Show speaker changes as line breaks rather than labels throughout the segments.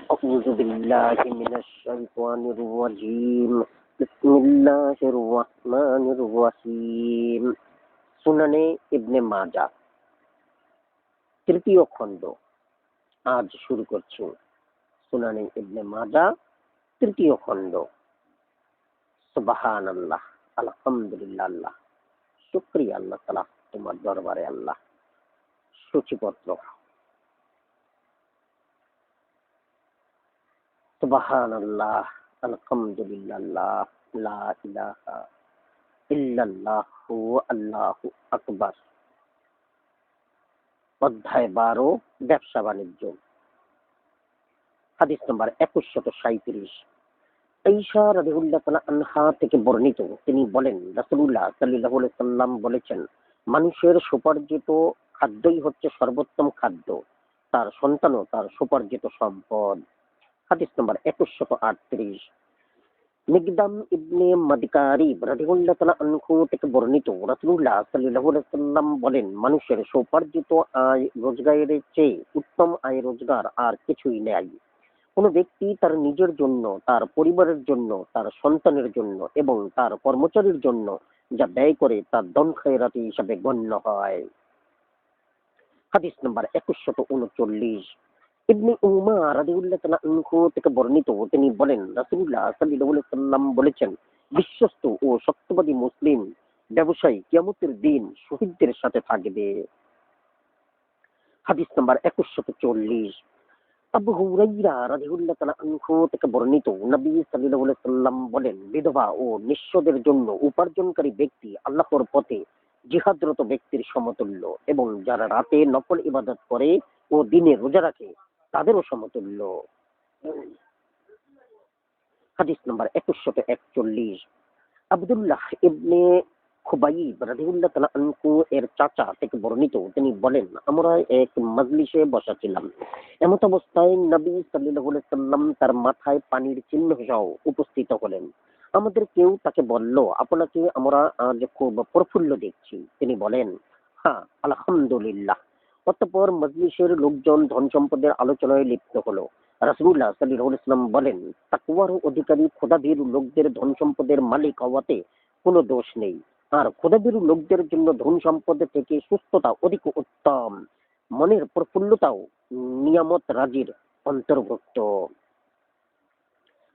أعوذ بالله من الشيطان الرجيم بسم الله الرحمن الرحيم সুনানে ইবনে মাজা তৃতীয় খণ্ড আজ শুরু করছি। সুনানে ইবনে মাজা তৃতীয় খণ্ড। সুবহানাল্লাহ, আলহামদুলিল্লাহ, শুকরিয়া আল্লাহ তাআলা, তোমার দরবারে আল্লাহ। সূচিপত্র। সুবহানাল্লাহ, আলহামদুলিল্লাহ, লা ইলাহা ইল্লাল্লাহু আল্লাহু আকবার। অধ্যায় 12, ব্যবসা বাণিজ্য। হাদিস নম্বর 2137। আয়েশা রাদিয়াল্লাহু তাআলা আনহা থেকে বর্ণিত, তিনি বলেন, রাসূলুল্লাহ সাল্লাল্লাহু আলাইহি সাল্লাম বলেছেন, মানুষের সুপার্জিত খাদ্যই হচ্ছে সর্বোত্তম খাদ্য, তার সন্তানও তার সুপার্জিত সম্পদ। হাদিস নম্বর 2138। মিকদাম ইবনে মাদকারিব রাদিয়াল্লাহু তাআলা আনহু থেকে বর্ণিত, রাসূলুল্লাহ সাল্লাল্লাহু আলাইহি সাল্লাম বলেন, মানুষের সুপার্জিত আয় রোজগারের চেয়ে উত্তম আয় রোজগার আর কিছুই নেই। কোন ব্যক্তি তার নিজের জন্য, তার পরিবারের জন্য, তার সন্তানের জন্য এবং তার কর্মচারীর জন্য যা ব্যয় করে তা দান খয়রাতি হিসাবে গণ্য হয়। হাদিস নম্বর 2139। ইবনে উমার রাদিয়াল্লাহু তাআলা আনহু থেকে বর্ণিত, তিনি বলেন, রাসূলুল্লাহ সাল্লাল্লাহু আলাইহি সাল্লাম বলেছেন, বিশ্বস্ত ও সত্যবাদী মুসলিম ব্যবসায়ী কিয়ামতের দিন শহীদদের সাথে থাকবে। হাদিস নম্বর 2140। আবু হুরায়রা রাদিয়াল্লাহু তাআলা আনহু থেকে বর্ণিত, নবী সাল্লাল্লাহু আলাইহি সাল্লাম বলেন, বিধবা ও নিঃস্বদের জন্য উপার্জনকারী ব্যক্তি আল্লাহর পথে জিহাদরত ব্যক্তির সমতুল্য এবং যারা রাতে নফল ইবাদত করে ও দিনে রোজা রাখে তাদেরও সমতুল্য। হাদিস নম্বর 2141। আব্দুল্লাহ ইবনে খুবাইব রাদিয়াল্লাহু তাআলা আনহু এর চাচা থেকে বর্ণিত, তিনি বলেন, আমরা এক মজলিসে বসা ছিলাম। এমত অবস্থায় নবী সাল্লাল্লাহু আলাইহি সাল্লাম তার মাথায় পানির চিহ্ন সহ উপস্থিত হলেন। আমাদের কেউ তাকে বলল, আপনাকে আমরা আজ খুব প্রফুল্ল দেখছি। তিনি বলেন, হ্যাঁ, আলহামদুলিল্লাহ। অতঃপর মজলিসের লোকজন ধন সম্পদের আলোচনায় লিপ্ত হলো। রাসূলুল্লাহ সাল্লাল্লাহু আলাইহি ওয়াসাল্লাম বলেন, তাকওয়ার অধিকারী খোদাভীরু লোকদের ধন সম্পদের মালিক হওয়াতে কোনো দোষ নেই, আর খোদাভীরু লোকদের জন্য ধন সম্পদ থেকে সুস্থতা অধিক উত্তম, মনের প্রফুল্লতাও নিয়ামত রাজির অন্তর্ভুক্ত।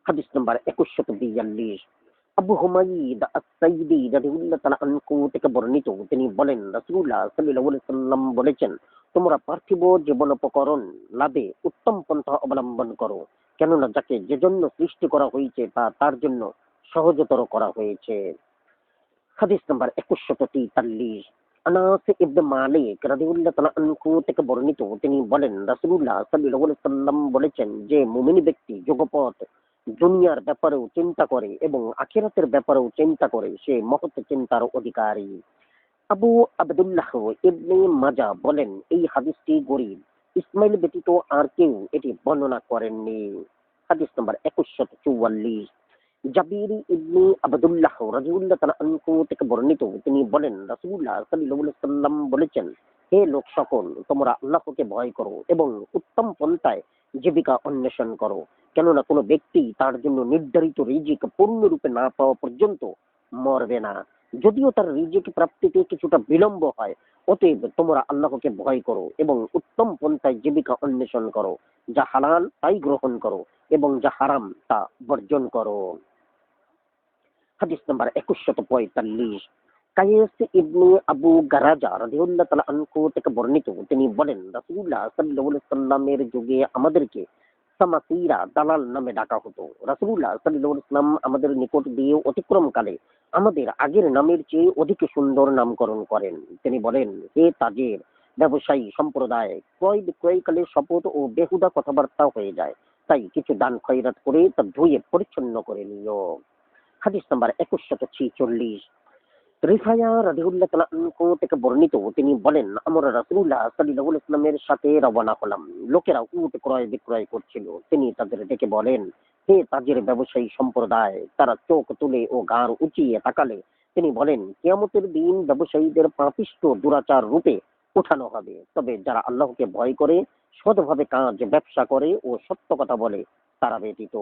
হাদিস নম্বর 2142। আবু হুমায়দ আস-সাইদি রাদিয়াল্লাহু তাআলা আনহু থেকে বর্ণিত, তিনি বলেন, রাসূলুল্লাহ সাল্লাল্লাহু আলাইহি সাল্লাম বলেছেন, তোমরা পার্থিব জীবনোপকরণ লাভে উত্তম পন্থা অবলম্বন করো, কেননা যাকে যে জন্য সৃষ্টি করা হয়েছে তা তার জন্য সহজতর করা হয়েছে। হাদিস নম্বর 2143। আনাস ইবনে মালিক রাদিয়াল্লাহু তাআলা আনহু থেকে বর্ণিত, তিনি বলেন, রাসূলুল্লাহ সাল্লাল্লাহু আলাইহি সাল্লাম বলেছেন, যে মুমিন ব্যক্তি যুগপৎ দুনিয়ার ব্যাপারেও চিন্তা করে এবং আখিরাতের ব্যাপারেও চিন্তা করে সে মহৎ চিন্তার অধিকারী। আবু আবদুল্লাহ ইবনে মাজা বলেন, এই হাদিসটি গরীব, ইসমাইল ব্যতীত আর কেউ এটি বর্ণনা করেননি। হাদিস নম্বর 2144। জাবির ইবনে আবদুল্লাহ রাদিয়াল্লাহু তাআলা আনহু থেকে বর্ণিত, তিনি বলেন, রাসূলুল্লাহ সাল্লাল্লাহু আলাইহি সাল্লাম বলেছেন, হে লোক সকল, তোমরা আল্লাহকে ভয় করো এবং উত্তম পন্থায় জীবিকা অন্বেষণ করো, কেননা কোনো ব্যক্তি তার জন্য নির্ধারিত রিজিক পূর্ণরূপে না পাওয়া পর্যন্ত মরবে না, যদিও তার রিজিক প্রাপ্তিতে কিছুটা বিলম্ব হয়। অতএব তোমরা আল্লাহকে ভয় করো এবং উত্তম পন্থায় জীবিকা অন্বেষণ করো, যা হালাল তাই গ্রহণ করো এবং যা হারাম তা বর্জন করো। হাদিস নাম্বার 2145। কায়েস ইবনে আবু গারাজা রাদিয়াল্লাহু তাআলা আনহু থেকে বর্ণিত, তিনি বলেন, রাসূলুল্লাহ সাল্লাল্লাহু আলাইহি সাল্লামের যুগে আমাদেরকে সামাসীরা দালাল নামে ডাকা হতো। রাসূলুল্লাহ সাল্লাল্লাহু আলাইহি সাল্লাম আমাদের নিকট দিয়ে অতিক্রমকালে আমাদের আগের নামের চেয়ে অধিক সুন্দর নামকরণ করেন। তিনি বলেন, হে তাজের ব্যবসায়ী সম্প্রদায়, ক্রয় বিক্রয়কালে শপথ ও বেহুদা কথাবার্তা হয়ে যায়, তাই কিছু দান খয়রাত করে তা ধুয়ে পরিচ্ছন্ন করে নিও। হাদিস নাম্বার 2146। রিফায়া রাদিয়াল্লাহু তাআলা আনহু থেকে বর্ণিত, তিনি বলেন, আমরা রাসূলুল্লাহ সাল্লাল্লাহু আলাইহি ওয়াসাল্লামের সাথে রওনা হলাম। লোকেরা উট ক্রয় বিক্রয় করছিল। তিনি তাদের ডেকে বলেন, হে তাজের ব্যবসায়ী সম্প্রদায়। তারা চোখ তুলে ও ঘাড় উঁচিয়ে তাকালে তিনি বলেন, কিয়ামতের দিন ব্যবসায়ীদের পাপিষ্ঠ দুরাচার রূপে উঠানো হবে। তবে যারা আল্লাহকে ভয় করে, সৎভাবে কাজ ব্যবসা করে ও সত্য কথা বলে তারা ব্যতীত।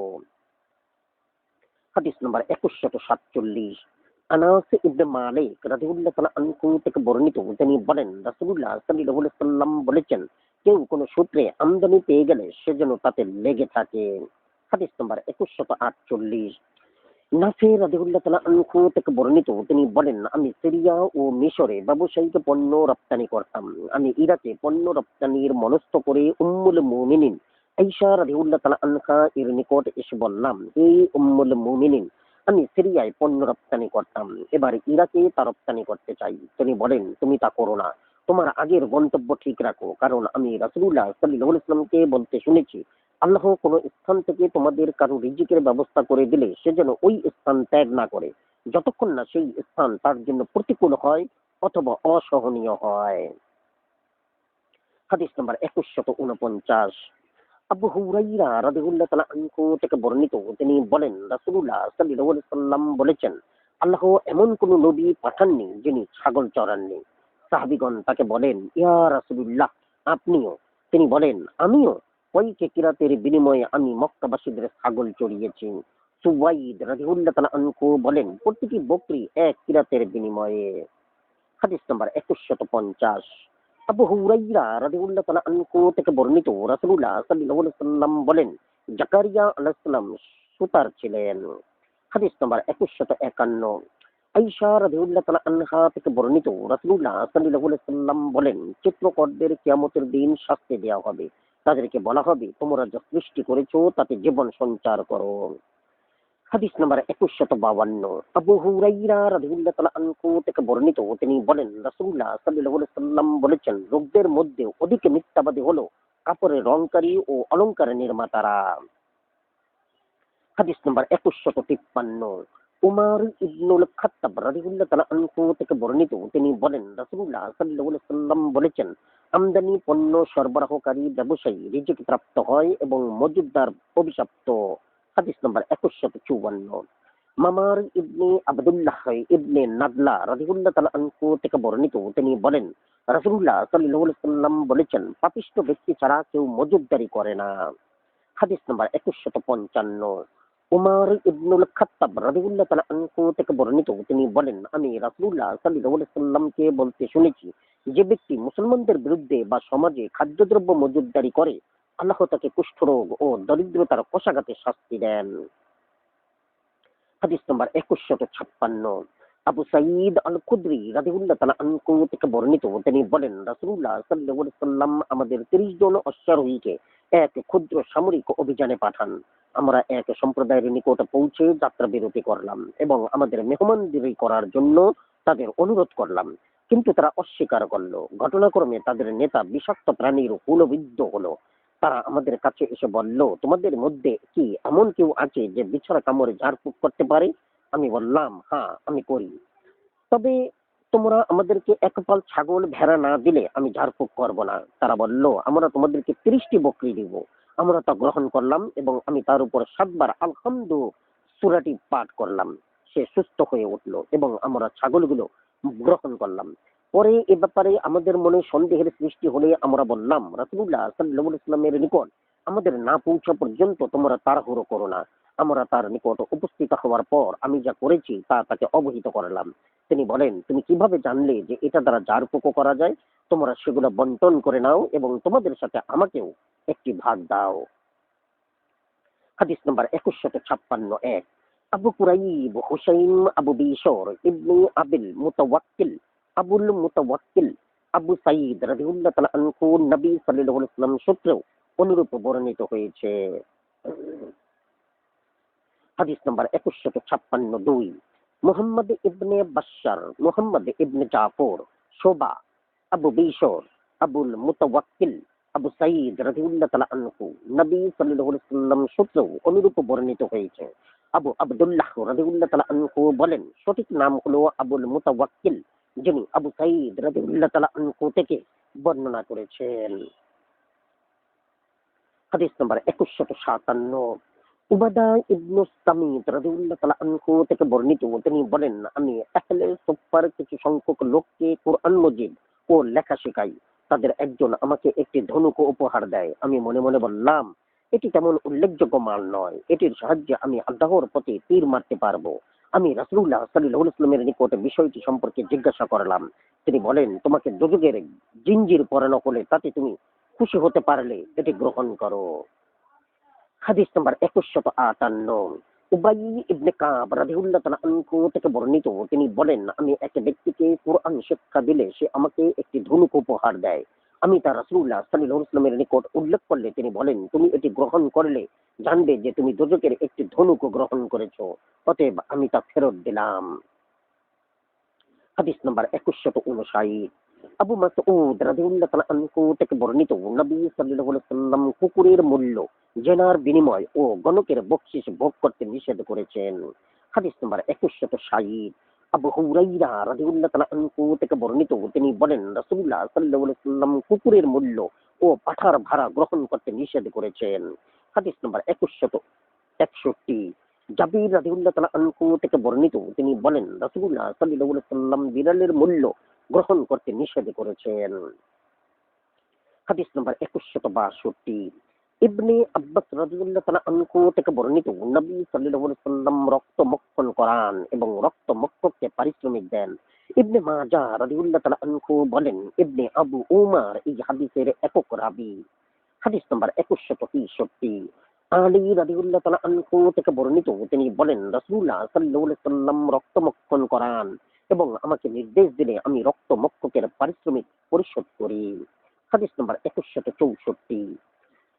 হাদিস নম্বর 2147। আনাস ইবনে মালিক রাদিয়াল্লাহু তাআলা আনহু থেকে বর্ণিত, তিনি বলেন রাসূলুল্লাহ সাল্লাল্লাহু আলাইহি ওয়াসাল্লাম বলেছেন, কেউ কোন সূত্রে আমদানি পেয়ে গেলে সে যেন তাতে লেগে থাকে। হাদিস নম্বর 2148। নাফে রাদিয়াল্লাহু তাআলা আনহু থেকে বর্ণিত, তিনি বলেন, আমি সিরিয়া ও মিশরে ব্যবসায়িক পণ্য রপ্তানি করতাম। আমি ইরাকে পণ্য রপ্তানির মনস্থ করে উম্মুল মুমিনিন আয়েশা রাদিয়াল্লাহু তাআলা আনহা এর নিকট এসে বললাম, এই উম্মুল মুমিনিন, আমি সিরিয়ায় পণ্য রপ্তানি করতাম, এবার ইরাকে তা রপ্তানি করতে চাই। তিনি বলেন, তুমি তা করো না, তোমার আগের গন্তব্য ঠিক রাখো, কারণ আমি রাসূলুল্লাহ সাল্লাল্লাহু আলাইহি ওয়াসাল্লামকে বলতে শুনেছি, আল্লাহ কোন স্থান থেকে তোমাদের কারো রিজিকের ব্যবস্থা করে দিলে সে যেন ওই স্থান ত্যাগ না করে, যতক্ষণ না সেই স্থান তার জন্য প্রতিকূল হয় অথবা অসহনীয় হয়। হাদিস নম্বর 2149। আবু হুরাইরা রাদিয়াল্লাহু তাআলা আনহু থেকে বর্ণিত, তিনি বলেন রাসূলুল্লাহ সাল্লাল্লাহু আলাইহি ওয়াসাল্লাম বলেছেন, আল্লাহ এমন কোন নবী পাঠাননি যিনি ছাগল চড়াননি। সাহাবীগণ তাকে বলেন, ইয়া রাসূলুল্লাহ, আপনিও? তিনি বলেন, আমিও। কয়েক কিরাতের বিনিময়ে আমি মক্কাবাসীদের ছাগল চড়িয়েছি। সুওয়াইদ রাদিয়াল্লাহু তাআলা আনহু বলেন, প্রতিটি বকরি এক কিরাতের বিনিময়ে। হাদিস নাম্বার 2150। আবু হুরাইরা রাদিয়াল্লাহু তাআলা আনহু থেকে বর্ণিত, রাসূলুল্লাহ সাল্লাল্লাহু আলাইহি ওয়াসাল্লাম বলেন, জাকারিয়া আলাইহিস সালাম সুতার ছিলেন। হাদিস নাম্বার 2151। আয়েশা রাদিয়াল্লাহু তাআলা আনহা থেকে বর্ণিত, রাসূলুল্লাহ সাল্লাল্লাহু আলাইহি ওয়াসাল্লাম বলেন, চিত্রকরদের কিয়ামতের দিন শাস্তি দেওয়া হবে। তাদেরকে বলা হবে, তোমরা যা সৃষ্টি করেছো তাতে জীবন সঞ্চার করো। হাদিস নাম্বার 2152। আবু হুরাইরা রাদিয়াল্লাহু তাআলা আনহু থেকে বর্ণিত, তিনি বলেন, রাসূলুল্লাহ সাল্লাল্লাহু আলাইহি ওয়াসাল্লাম বলেছেন, লোকদের মধ্যে অধিক মিথ্যাবাদী হলো কাপড়ের রংকারী ও অলংকার নির্মাতারা। হাদিস নাম্বার 2153। উমর ইবনুল খাত্তাব রাদিয়াল্লাহু তাআলা আনহু থেকে বর্ণিত, তিনি বলেন, রাসূলুল্লাহ সাল্লাল্লাহু আলাইহি ওয়াসাল্লাম বলেছেন, আমদানি পণ্য সরবরাহকারী ব্যবসায়ী রিজিক প্রাপ্ত হয় এবং মজুদদার অভিশপ্ত। হাদিস নাম্বার 2154। মামার ইবনে আবদুল্লাহ ইবনে নাদলা রাদিয়াল্লাহু তাআলা আনহু থেকে বর্ণিত, তিনি বলেন, রাসূলুল্লাহ সাল্লাল্লাহু আলাইহি ওয়াসাল্লাম বলেছেন, পাপিষ্ঠ ব্যক্তি ছাড়া কেউ মজুদদারি করে না। হাদিস নাম্বার 2155। উমর ইবনুল খাত্তাব রাদিয়াল্লাহু তাআলা আনহু থেকে বর্ণিত, তিনি বলেন, আমি রাসূলুল্লাহ সাল্লাল্লাহু আলাইহি ওয়াসাল্লামকে বলতে শুনেছি, যে ব্যক্তি মুসলমানদের বিরুদ্ধে বা সমাজে খাদ্যদ্রব্য মজুদদারি করে, আল্লাহ তাকে কুষ্ঠরোগ ও দরিদ্রতার কষাঘাতে শাস্তি দেন। হাদিস নম্বর 2156। আবু সাঈদ আল খুদরি রাদিয়াল্লাহু তাআলা আনহু থেকে বর্ণিত, তিনি বলেন, রাসূলুল্লাহ সাল্লাল্লাহু আলাইহি ওয়াসাল্লাম আমাদের 30 জন অশ্বারোহীকে এক ক্ষুদ্র সামরিক অভিযানে পাঠান। আমরা এক সম্প্রদায়ের নিকট পৌঁছে যাত্রা বিরতি করলাম এবং আমাদের মেহমানদারি করার জন্য তাদের অনুরোধ করলাম, কিন্তু তারা অস্বীকার করল। ঘটনাক্রমে তাদের নেতা বিষাক্ত প্রাণীর হুলবিদ্ধ হলো। তারা আমাদের কাছে এসে বলল, তোমাদের মধ্যে কি এমন কেউ আছে যে বিছানা কামড়ে ঝাড়ফুঁক করতে পারে? আমি বললাম, হ্যাঁ, আমি করি। তবে তোমরা আমাদেরকে এক পাল ছাগল ভেড়া না দিলে আমি ঝাড়ফুঁক করব না। তারা বলল, আমরা তোমাদেরকে 30টি বকরি দিব। আমরা তা গ্রহণ করলাম এবং আমি তার উপর 7 বার আলহামদু সূরাটি পাঠ করলাম। সে সুস্থ হয়ে উঠল এবং আমরা ছাগলগুলো গ্রহণ করলাম। পরে এ ব্যাপারে আমাদের মনে সন্দেহের সৃষ্টি হলে আমরা বললাম, রাসূলুল্লাহ সাল্লাল্লাহু আলাইহি ওয়াসাল্লামের নিকট আমাদের না পৌঁছা পর্যন্ত তোমরা তাড়াহুড়ো করো না। আমরা তার নিকট উপস্থিত হওয়ার পর আমি যা করেছি তা তাকে অবহিত করলাম। তিনি বলেন, তুমি কিভাবে জানলে যে এটা দ্বারা ঝাড়ফুঁকও করা যায়? তোমরা সেগুলো বন্টন করে নাও এবং তোমাদের সাথে আমাকেও একটি ভাগ দাও। হাদিস নাম্বার 2156। আবু কুরাইব হুসাইন আবু বিশর ইবনে আবিল মুতাওয়াক্কিল আবুল মুতাওয়াক্কিল আবু সাঈদ রাদিয়াল্লাহু তাআলা আনহু নবী সাল্লাল্লাহু আলাইহি ওয়াসাল্লাম সূত্রেও অনুরূপ বর্ণিত হয়েছে। হাদিস নাম্বার 2156। মুহাম্মদ ইবনে বাশশার, মুহাম্মদ ইবনে জাফর, শোবা, আবু বিশর, আবুল মুতাওয়াক্কিল, আবু সাঈদ রাদিয়াল্লাহু তাআলা আনহু নবী সাল্লাল্লাহু আলাইহি ওয়াসাল্লাম সূত্রেও অনুরূপ বর্ণিত হয়েছে। আবু আব্দুল্লাহ রাদিয়াল্লাহু তাআলা আনহু বলেন, সঠিক নাম হলো আবুল মুতাওয়াক্কিল, যিনি আবু সাঈদ রাদিয়াল্লাহু তাআলা আনহু থেকে বর্ণনা করেছেন। হাদিস নাম্বার 2157। উবাদা ইবনু সামিত রাদিয়াল্লাহু তাআলা আনহু থেকে বর্ণিত, তিনি বলেন, আমি আহলে সুফফার কিছু সংখ্যক লোককে কুরআন মজিদ ও লেখা শেখাই। তাদের একজন আমাকে একটি ধনুক উপহার দেয়। আমি মনে মনে বললাম, এটি তেমন উল্লেখযোগ্য মাল নয়, এটির সাহায্যে আমি আল্লাহর প্রতি তীর মারতে পারবো। আমি রাসূলুল্লাহ সাল্লাল্লাহু আলাইহি ওয়াসাল্লামের নিকট বিষয়টি সম্পর্কে জিজ্ঞাসা করলাম। তিনি বলেন, তোমাকে দোজখের জিঞ্জির পরানো হলে তাতে তুমি খুশি হতে পারলে এটি গ্রহণ করো। হাদিস নাম্বার 2158। উবাই ইবনে কাব রাদিয়াল্লাহু তাআলা আনহু থেকে বর্ণিত, তিনি বলেন, আমি এক ব্যক্তিকে কোরআন শিক্ষা দিলে সে আমাকে একটি ধনুক উপহার দেয়। আমি তা রাসূলুল্লাহ সাল্লাল্লাহু আলাইহি ওয়াসাল্লামের নিকট উল্লেখ করলে তিনি বলেন, তুমি এটি গ্রহণ করলে জানবে যে তুমি দোজখের একটি ধনুক গ্রহণ করেছো। অতএব আমি তা ফেরত দিলাম। হাদিস নাম্বার 2159। আবু মাসউদ রাদিয়াল্লাহু তাআলা আনহু থেকে বর্ণিত, নবী সাল্লাল্লাহু আলাইহি ওয়াসাল্লাম কুকুরের মূল্য জেনার বিনিময় ও গণকের বকশিশ ভোগ করতে নিষেধ করেছেন। হাদিস নাম্বার 2160। আবু হুরায়রা রাদিয়াল্লাহু তাআলা আনহু থেকে বর্ণিত, তিনি বলেন, রাসূলুল্লাহ সাল্লাল্লাহু আলাইহি ওয়াসাল্লাম কুকুরের মূল্য ও পাঠার ভাড়া গ্রহণ করতে নিষেধ করেছেন। হাদিস নাম্বার 2161। জাবির রাদিয়াল্লাহু তাআলা আনহু থেকে বর্ণিত, তিনি বলেন, রাসূলুল্লাহ সাল্লাল্লাহু আলাইহি ওয়াসাল্লাম বিড়ালের মূল্য গ্রহণ করতে নিষেধ করেছেন। হাদিস নাম্বার 2162। ইবনে আব্বাস রাদিয়াল্লাহু তাআলা আনহু থেকে বর্ণিত, নবী সাল্লাল্লাহু আলাইহি ওয়াসাল্লাম রক্ত মক্ষণ করান এবং রক্ত মক্ষককে পারিশ্রমিক দেন। ইবনে মাজাহ রাদিয়াল্লাহু তাআলা আনহু বলেন, ইবনে আবু উমার এই হাদিসের একক রাবী। হাদিস নাম্বার 2163। আলী রাদিয়াল্লাহু তাআলা আনহু থেকে বর্ণিত, তিনি বলেন, রাসূলুল্লাহ সাল্লাল্লাহু আলাইহি ওয়াসাল্লাম রক্তমক্ষণ করান এবং আমাকে নির্দেশ দিলে আমি রক্তমক্ষকের পারিশ্রমিক পরিশোধ করি। হাদিস নাম্বার 2164।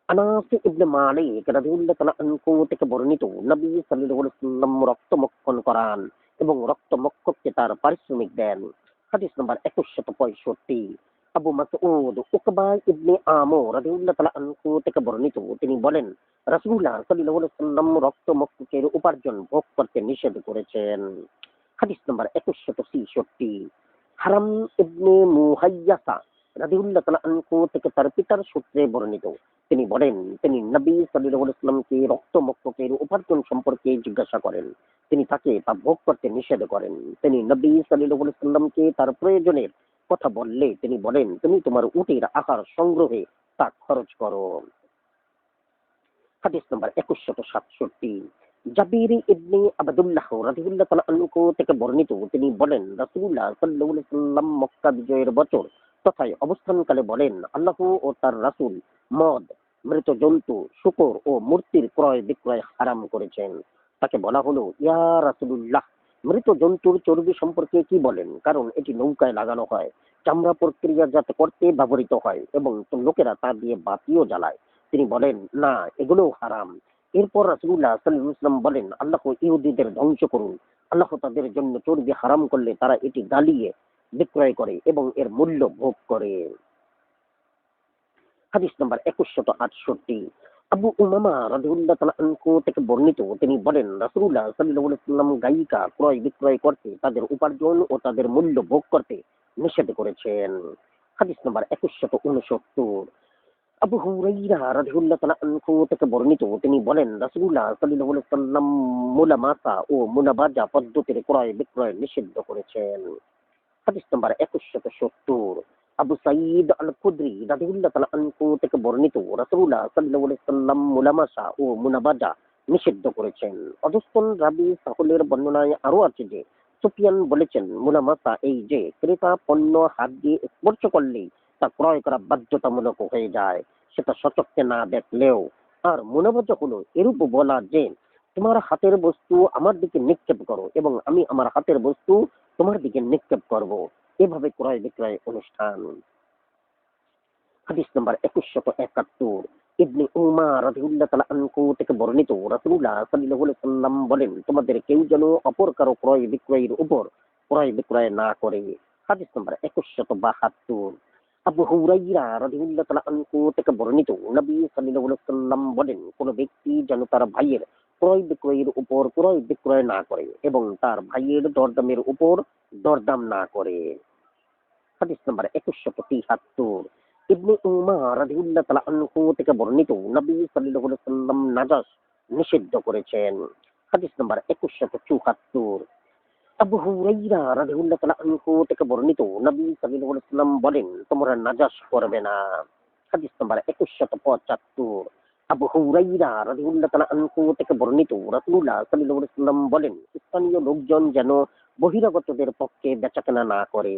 আনাস ইবনে মালিক রাদিয়াল্লাহু তাআলা আনহু থেকে বর্ণিত, নবী সাল্লাল্লাহু আলাইহি ওয়াসাল্লাম রক্তমক্ষণ করান এবং রক্তমক্ষককে তার পারিশ্রমিক দেন। হাদিস নাম্বার 2165। আবু মাসউদ উকবা ইবনে আমর রাদিয়াল্লাহু তাআলা আনহু থেকে বর্ণিত, তিনি বলেন, রাসূলুল্লাহ সাল্লাল্লাহু আলাইহি ওয়াসাল্লাম রক্তমক্ষকের উপার্জন ভোগ করতে নিষেধ করেছেন। হাদিস নাম্বার 2166। হারাম ইবনে মুহাইয়াসা রাদিয়াল্লাহু তাআলা আনহু থেকে তার পিতার সূত্রে বর্ণিত, তিনি বলেন, তিনি নবী সাল্লাল্লাহু আলাইহি ওয়াসাল্লামকে রক্তমক্ষকের উপার্জন সম্পর্কে জিজ্ঞাসা করেন। তিনি তাকে তা ভোগ করতে নিষেধ করেন। তিনি নবী সাল্লাল্লাহু আলাইহি ওয়াসাল্লামকে তার প্রয়োজনের কথা বললে তিনি বলেন, তুমি তোমার উটের আহার সংগ্রহে তা খরচ করো। হাদিস নাম্বার 2167। জাবির ইবনে আবদুল্লাহ রাদিয়াল্লাহু তাআলা আনহু থেকে বর্ণিত, তিনি বলেন, রাসূলুল্লাহ সাল্লাল্লাহু আলাইহি ওয়াসাল্লাম মক্কা বিজয়ের বছর তথায় অবস্থানকালে বলেন, আল্লাহ ও তার রাসূল মদ, মৃত জন্তু, শূকর ও মূর্তির ক্রয় বিক্রয় হারাম করেছেন। তাকে বলা হলো, ইয়া রাসূলুল্লাহ, মৃত জন্তুর চর্বি সম্পর্কে কি বলেন? কারণ এটি নৌকায় লাগানো হয়, চামড়া প্রক্রিয়াজাত করতে ব্যবহৃত হয় এবং লোকেরা তা দিয়ে বাতিও জ্বালায়। তিনি বলেন, না, এগুলোও হারাম। এরপর রাসূলুল্লাহ সাল্লাল্লাহু আলাইহি ওয়াসাল্লাম বলেন, আল্লাহ ইহুদীদের ধ্বংস করুন। আল্লাহ তাদের জন্য চর্বি হারাম করলে তারা এটি গালিয়ে বিক্রয় করে এবং এর মূল্য ভোগ করে। হাদিস নাম্বার 2168। আবু উমামা রাদিয়াল্লাহু তাআলা আনহু থেকে বর্ণিত, তিনি বলেন, রাসূলুল্লাহ সাল্লাল্লাহু আলাইহি ওয়াসাল্লাম গায়িকা ক্রয় বিক্রয় করতে, তাদের উপার্জন ও তাদের মূল্য ভোগ করতে নিষেধ করেছেন। হাদিস নাম্বার 2169। আবু হুরাইরা রাদিয়াল্লাহু তাআলা আনহু থেকে বর্ণিত, তিনি বলেন, রাসূলুল্লাহ সাল্লাল্লাহু আলাইহি ওয়াসাল্লাম মুলামাসা ও মুনাবাজা পদ্ধতির ক্রয় বিক্রয় নিষিদ্ধ করেছেন। হাদিস নাম্বার 2170। আবু সাঈদ আল খুদরি রাদিয়াল্লাহু তাআলা আনহু থেকে বর্ণিত, রাসূলুল্লাহ সাল্লাল্লাহু আলাইহি ওয়াসাল্লাম মুলামাসা ও মুনাবাজা নিষিদ্ধ করেছেন। অধস্তন রাবী সাহলের বর্ণনায় আরো আছে যে, সুফিয়ান বলেছেন, মুলামাসা এই যে ক্রেতা পণ্য হাত দিয়ে স্পর্শ করলেই তা ক্রয় করা বাধ্যতামূলক হয়ে যায়, সেটা সচক্ষে না দেখলেও। আর মুনাবাজা হলো এরূপ বলা যে, তোমার হাতের বস্তু আমার দিকে নিক্ষেপ করো এবং আমি আমার হাতের বস্তু তোমার দিকে নিক্ষেপ করব। এভাবে ক্রয় বিক্রয় অনুষ্ঠান। হাদিস নাম্বার 2171। ইবনে উমার রাদিয়াল্লাহু তাআলা আনহু থেকে বর্ণিত, রাসূলুল্লাহ সাল্লাল্লাহু আলাইহি ওয়াসাল্লাম বলেন, তোমাদের কেউ যেন অপর কারো ক্রয় বিক্রয়ের উপর ক্রয় বিক্রয় না করে। হাদিস নাম্বার 2172। আবু হুরাইরা রাদিয়াল্লাহু তাআলা আনহু থেকে বর্ণিত, নবী সাল্লাল্লাহু আলাইহি ওয়াসাল্লাম বলেন, কোন ব্যক্তি যেন তার ভাইয়ের ক্রয় বিক্রয়ের উপর ক্রয় বিক্রয় না করে এবং তার ভাইয়ের দরদামের উপর দরদাম না করে। হাদিস নাম্বার 2173। ইবনে উমার রাদিয়াল্লাহু তাআলা আনহু থেকে বর্ণিত, নবী সাল্লাল্লাহু আলাইহি ওয়াসাল্লাম নাজাস নিষিদ্ধ করেছেন। হাদিস নাম্বার 2174। আবু হুরাইরা রাদিয়াল্লাহু তাআলা আনহু থেকে বর্ণিত, নবী সাল্লাল্লাহু আলাইহি ওয়াসাল্লাম বলেন, তোমরা নাজাস করবে না। হাদিস নাম্বার 2175। আবু হুরাইরা রাদিয়াল্লাহু তাআলা আনহু থেকে বর্ণিত, রাসূলুল্লাহ সাল্লাল্লাহু আলাইহি ওয়াসাল্লাম বলেন, স্থানীয় লোকজন যেন বহিরাগতদের পক্ষে বেচাকেনা না করে।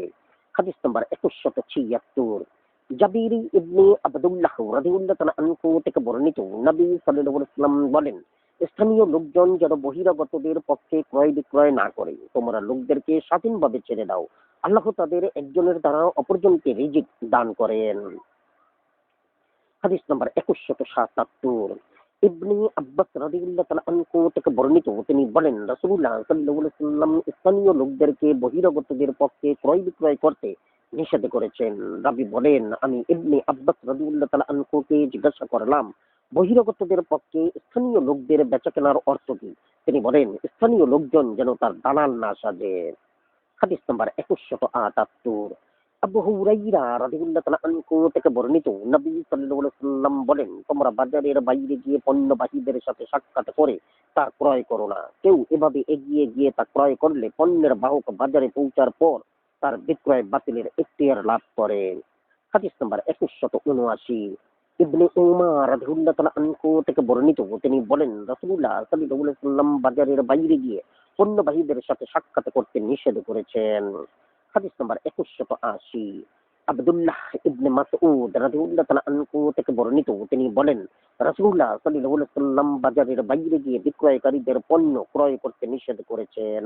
হাদিস নাম্বার 2176। জাবির ইবনে আবদুল্লাহ রাদিয়াল্লাহু তাআলা আনহু থেকে বর্ণিত, নবী সাল্লাল্লাহু আলাইহি ওয়াসাল্লাম বলেন, স্থানীয় লোকজন যেন বহিরাগতদের পক্ষে ক্রয় বিক্রয় না করে। তোমরা লোকদেরকে স্বাধীনভাবে ছেড়ে দাও। আল্লাহ তাদের একজনের দ্বারা অপরজনকে রিজিক দান করেন। হাদিস নাম্বার 2177। ইবনে আব্বাস রাদিয়াল্লাহু তাআলা আনহু থেকে বর্ণিত, তিনি বলেন, রাসূলুল্লাহ সাল্লাল্লাহু আলাইহি ওয়াসাল্লাম স্থানীয় লোকদেরকে বহিরাগতদের পক্ষে ক্রয় বিক্রয় করতে নিষেধ করেছেন। রাবী বলেন, আমি ইবনে আব্বাস রাদিয়াল্লাহু তাআলা আনহুকে জিজ্ঞাসা করলাম, বহিরাগতদের পক্ষে স্থানীয় লোকদের বেচাকেনার অর্থ কি? তিনি বলেন, স্থানীয় লোকজন যেন তার দালাল না সাজে। হাদিস নাম্বার 2178। আবু হুরাইরা রাদিয়াল্লাহু তাআলা আনহু থেকে বর্ণিত, নবী সাল্লাল্লাহু আলাইহি ওয়াসাল্লাম বলেন, তোমরা বাজারের বাইরে গিয়ে পণ্যবাহীদের সাথে সাক্ষাৎ করে তা ক্রয় করো না। কেউ এভাবে এগিয়ে গিয়ে তা ক্রয় করলে পণ্যের বাহক বাজারে পৌঁছার পর তার বিক্রয় বাতিলের এখতিয়ার লাভ করে। হাদিস নাম্বার 2179। ইবনে উমার রাদিয়াল্লাহু তাআলা আনহু থেকে বর্ণিত, তিনি বলেন, রাসূলুল্লাহ সাল্লাল্লাহু আলাইহি ওয়াসাল্লাম বাজারের বাইরে গিয়ে পণ্যবাহীদের সাথে সাক্ষাৎ করতে নিষেধ করেছেন। হাদিস নাম্বার 2180। আব্দুল্লাহ ইবনে মাসউদ রাদিয়াল্লাহু তাআলা আনহু থেকে বর্ণিত, তিনি বলেন, রাসূলুল্লাহ সাল্লাল্লাহু আলাইহি ওয়াসাল্লাম বাজারের বাইরে গিয়ে বিক্রয়কারীদের পণ্য ক্রয় করতে নিষেধ করেছেন।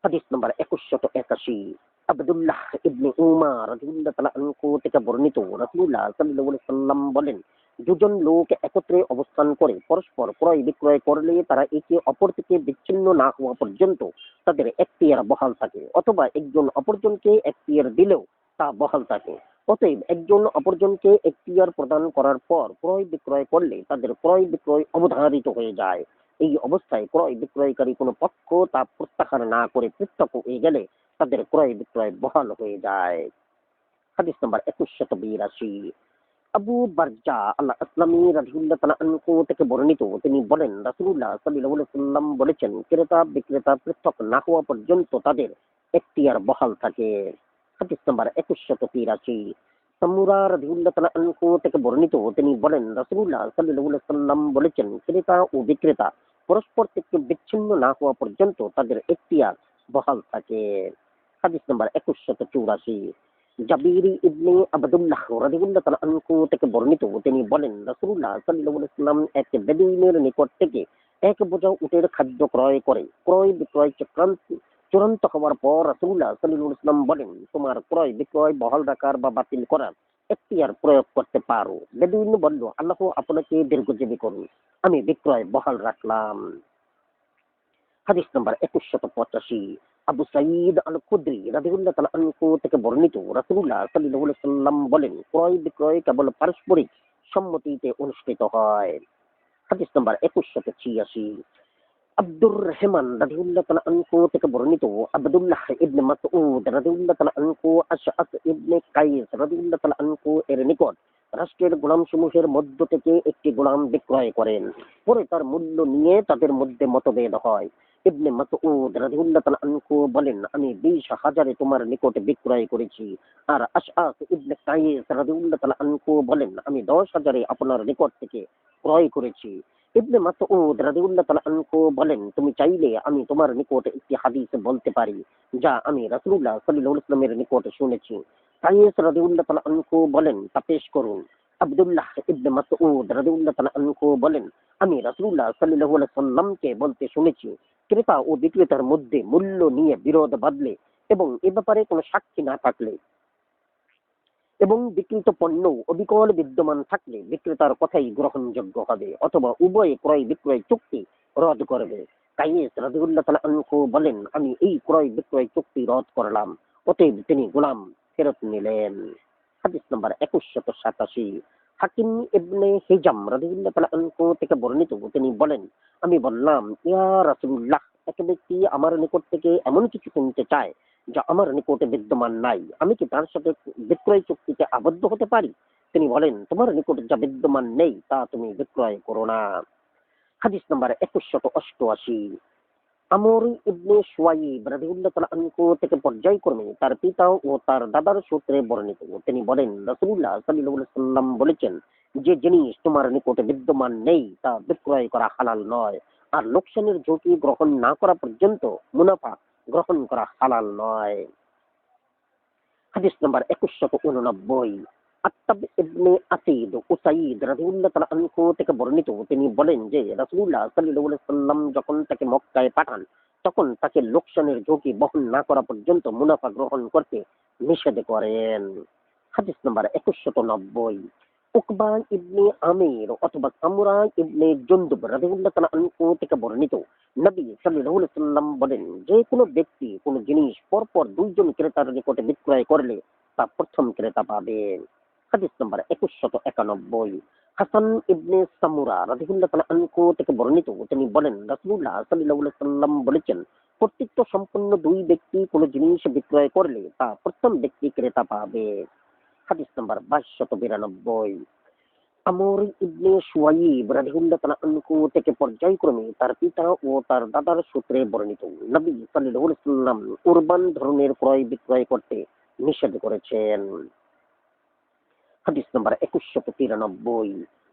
হাদিস নাম্বার 2181। আব্দুল্লাহ ইবনে উমার রাদিয়াল্লাহু তাআলা আনহু থেকে বর্ণিত, রাসূলুল্লাহ সাল্লাল্লাহু আলাইহি ওয়াসাল্লাম বলেন, দুজন লোক একত্রে অবস্থান করে পরস্পর ক্রয় বিক্রয় করলে তারা একে অপর থেকে বিচ্ছিন্ন না হওয়া পর্যন্ত তাদের এখতিয়ার বহাল থাকে, অথবা একজন অপরজনকে এখতিয়ার দিলেও তা বহাল থাকে। অতএব একজন অপরজনকে এখতিয়ার প্রদান করার পর ক্রয় বিক্রয় করলে তাদের ক্রয় বিক্রয় অবধারিত হয়ে যায়। এই অবস্থায় ক্রয় বিক্রয়কারী কোনো পক্ষ তা প্রত্যাহার না করে পৃথক হয়ে গেলে তাদের ক্রয় বিক্রয় বহাল হয়ে যায়। হাদিস নাম্বার 2182। আবু বারজা আল আসলামী রাদিয়াল্লাহু তাআলা আনহু থেকে বর্ণিত, তিনি বলেন, রাসূলুল্লাহ সাল্লাল্লাহু আলাইহি ওয়াসাল্লাম বলেছেন, ক্রেতা বিক্রেতা পৃথক না হওয়া পর্যন্ত তাদের এখতিয়ার বহাল থাকে। হাদিস নাম্বার 2183। সামুরা রাদিয়াল্লাহু তাআলা আনহু থেকে বর্ণিত, তিনি বলেন, রাসূলুল্লাহ সাল্লাল্লাহু আলাইহি ওয়াসাল্লাম বলেছেন, ক্রেতা ও বিক্রেতা পরস্পর থেকে বিচ্ছিন্ন না হওয়া পর্যন্ত তাদের এখতিয়ার বহাল থাকে। হাদিস নাম্বার 2184। জাবির ইবনে আবদুল্লাহ রাদিয়াল্লাহু তাআলা আনহু থেকে বর্ণিত, তিনি বলেন, রাসূলুল্লাহ সাল্লাল্লাহু আলাইহি ওয়াসাল্লাম এক বেদুইনের নিকট থেকে এক বোঝা উটের খাদ্য ক্রয় করে ক্রয় বিক্রয় চূড়ান্ত হওয়ার পর রাসূলুল্লাহ সাল্লাল্লাহু আলাইহি ওয়াসাল্লাম বলেন, তোমার ক্রয় বিক্রয় বহাল রাখার বা বাতিল করার এখতিয়ার প্রয়োগ করতে পারো। বেদুইন বলল, আল্লাহ আপনাকে দীর্ঘজীবী করুন, আমি বিক্রয় বহাল রাখলাম। হাদিস নাম্বার 2185। আবু সাঈদ আল খুদরি রাদিয়াল্লাহু তাআলা আনহু থেকে বর্ণিত, রাসূলুল্লাহ সাল্লাল্লাহু আলাইহি ওয়াসাল্লাম বলেন, ক্রয় বিক্রয় কেবল পারস্পরিক সম্মতিতে অনুষ্ঠিত হয়। হাদিস নাম্বার 2186। আব্দুর রহমান রাদিয়াল্লাহু তাআলা আনহু থেকে বর্ণিত, আব্দুল্লাহ ইবনে মাসউদ রাদিয়াল্লাহু তাআলা আনহু আশআস ইবনে কাইস রাদিয়াল্লাহু তাআলা আনহু এর নিকট রাষ্ট্রের গোলামসমূহের মধ্য থেকে একটি গোলাম বিক্রয় করেন। পরে তার মূল্য নিয়ে তাদের মধ্যে মতভেদ হয়। ইবনে মাসউদ রাদিয়াল্লাহু তাআলা আনহু বলেন, আমি 20,000 তোমার নিকটে বিক্রয় করেছি। আর আশআস ইবনে কাইস রাদিয়াল্লাহু তাআলা আনহু বলেন, আমি 10,000 আপনার নিকট থেকে ক্রয় করেছি। ইবনে মাসউদ রাদিয়াল্লাহু তাআলা আনহু বলেন, তুমি চাইলে আমি তোমার নিকট একটি হাদিস বলতে পারি যা আমি রাসূলুল্লাহ সাল্লাল্লাহু আলাইহি ওয়াসাল্লামের নিকট শুনেছি। কায়েস রাদিয়াল্লাহু তাআলা আনহু বলেন, তা পেশ করুন। আব্দুল্লাহ ইবনে মাসউদ রাদিয়াল্লাহু তাআলা আনহু বলেন, আমি রাসূলুল্লাহ সাল্লাল্লাহু আলাইহি ওয়াসাল্লামকে বলতে শুনেছি, ক্রেতা ও বিক্রেতার মধ্যে মূল্য নিয়ে বিরোধ বাঁধলে এবং এ ব্যাপারে কোনো সাক্ষী না থাকলে এবং বিক্রিত পণ্য অবিকল বিদ্যমান থাকলে বিক্রেতার কথাই গ্রহণযোগ্য হবে, অথবা উভয়ে ক্রয় বিক্রয় চুক্তি রদ করবে। কায়েস রাদিয়াল্লাহু তাআলা আনহু বলেন, আমি এই ক্রয় বিক্রয় চুক্তি রদ করলাম। অতএব তিনি গোলাম ফেরত নিলেন। হাদিস নাম্বার 2187। হাকিম ইবনে হিজাম রাদিয়াল্লাহু তাআলা আনহু থেকে বর্ণিত, তিনি বলেন, আমি বললাম, ইয়া রাসূলুল্লাহ, এক ব্যক্তি আমার নিকট থেকে এমন কিছু কিনতে চায় যা আমার নিকটে বিদ্যমান নাই, আমি কি তার সাথে বিক্রয় চুক্তিতে আবদ্ধ হতে পারি? তিনি বলেন, তোমার নিকটে যা বিদ্যমান নেই তা তুমি বিক্রয় করো না। হাদিস নাম্বার 2188। আমর ইবনে শুয়াইব রাদিয়াল্লাহু তাআলা আনহু থেকে পর্যায়ক্রমে তার পিতা ও তার দাদার সূত্রে বর্ণিত। তিনি বলেন, রাসূলুল্লাহ সাল্লাল্লাহু আলাইহি ওয়াসাল্লাম বলেছেন, যে জিনিস তোমার নিকটে বিদ্যমান নেই তা বিক্রয় করা হালাল নয়, আর লোকসানের ঝুঁকি গ্রহণ না করা পর্যন্ত মুনাফা গ্রহণ করা হালাল নয়। হাদিস নাম্বার 2189। আত্তাব ইবনে আসিদ উসাইদ রাদিয়াল্লাহু তাআলা আনহু থেকে বর্ণিত। তিনি বলেন যে রাসূলুল্লাহ সাল্লাল্লাহু আলাইহি ওয়াসাল্লাম যখন তাকে মক্কায় পাঠান, তখন তাকে লোকসানের ঝুঁকি বহন না করা পর্যন্ত মুনাফা গ্রহণ করতে নিষেধ করেন। হাদিস নাম্বার 2190। উকবা ইবনে আমির অথবা সামুরা ইবনে জুনদুব রাদিয়াল্লাহু তাআলা আনহু থেকে বর্ণিত, নবী সাল্লাল্লাহু আলাইহি ওয়াসাল্লাম বলেন, যে কোনো ব্যক্তি কোনো জিনিস পরপর দুইজন ক্রেতার নিকটে বিক্রয় করলে তা প্রথম ক্রেতা পাবে। হাদিস নাম্বার 2191। হাসান ইবনে সামুরা রাদিয়াল্লাহু তাআলা আনহু থেকে বর্ণিত, তিনি বলেন, রাসূলুল্লাহ সাল্লাল্লাহু আলাইহি ওয়াসাল্লাম বলেছেন, কর্তৃত্ব সম্পন্ন দুই ব্যক্তি কোনো জিনিস বিক্রয় করলে তা প্রথম ব্যক্তি ক্রেতা পাবে। হাদিস নাম্বার 2292। আমর ইবনে শুয়াইব রাদিয়াল্লাহু তাআলা আনহু থেকে পর্যায়ক্রমে তার পিতা ও তার দাদার সূত্রে বর্ণিত, নবী সাল্লাল্লাহু আলাইহি ওয়াসাল্লাম কুরবান ধরনের ক্রয় বিক্রয় করতে নিষেধ করেছেন। হাদিস নাম্বার 2193।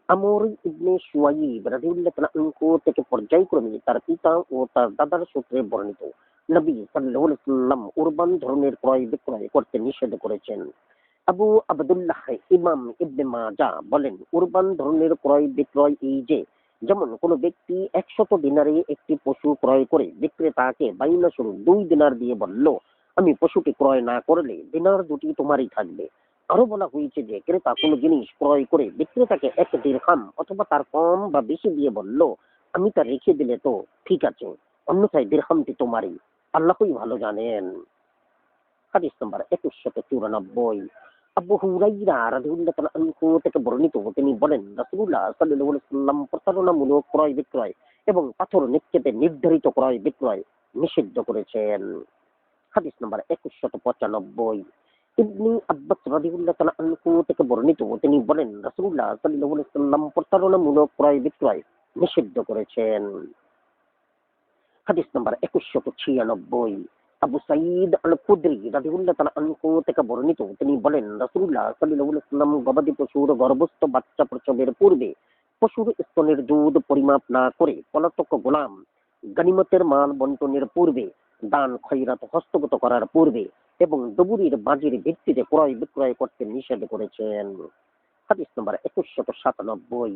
আমর ইবনে শুয়াইব রাদিয়াল্লাহু তাআলা আনহু থেকে পর্যায়ক্রমে তার পিতা ও তার দাদার সূত্রে বর্ণিত, নবী সাল্লাল্লাহু আলাইহি ওয়াসাল্লাম কুরবান ধরনের ক্রয় বিক্রয় করতে নিষেধ করেছেন। আবু আবদুল্লাহ ইমাম ইবনে মাজাহ বলেন, কুরবান ধরনের ক্রয় বিক্রয় এই যে, যেমন কোন ব্যক্তি 100 দিনারে একটি পশু ক্রয় করে বিক্রেতাকে বাইনা স্বরূপ 2 দিনার দিয়ে বলল, আমি পশুটি ক্রয় না করলে দিনার দুটি তোমারই থাকবে। আরো বলা হয়েছে যে ক্রেতা কোনো জিনিস ক্রয় করে বিক্রেতাকে 1 দিরহাম অথবা তার কম বা বেশি দিয়ে বলল, আমি তা রেখে দিলে তো ঠিক আছে, অন্যথায় দিরহামটি তোমারই, আল্লাহই ভালো জানেন। হাদিস নাম্বার 2194। আবু হুরাইরা রাদিয়াল্লাহু তাআলা আনহু থেকে বর্ণিত, তিনি বলেন, রাসূলুল্লাহ সাল্লাল্লাহু আলাইহি ওয়াসাল্লাম প্রতারণামূলক ক্রয় বিক্রয় এবং পাথর নিক্ষেপে নির্ধারিত ক্রয় বিক্রয় নিষিদ্ধ করেছেন। হাদিস নাম্বার 2195। ইবনে আব্বাস রাদিয়াল্লাহু তাআলা আনহু থেকে বর্ণিত, তিনি বলেন, রাসূলুল্লাহ সাল্লাল্লাহু আলাইহি ওয়াসাল্লাম প্রতারণামূলক ক্রয় বিক্রয় নিষিদ্ধ করেছেন। হাদিস নাম্বার 2196। আবু সাঈদ আল খুদরি রাদিয়াল্লাহু তাআলা আনহু থেকে বর্ণিত, তিনি বলেন, রাসূলুল্লাহ সাল্লাল্লাহু আলাইহি ওয়াসাল্লাম গবাদি পশুর গর্ভস্থ বাচ্চা প্রসবের পূর্বে পশুর স্তনের দুধ পরিমাপ না করে পলাতক গোলাম গনিমতের মাল বন্টনের পূর্বে, দান খয়রাত হস্তগত করার পূর্বে এবং ডুবুরির বাজির ভিত্তিতে ক্রয় বিক্রয় করতে নিষেধ করেছেন। হাদিস নাম্বার 2197।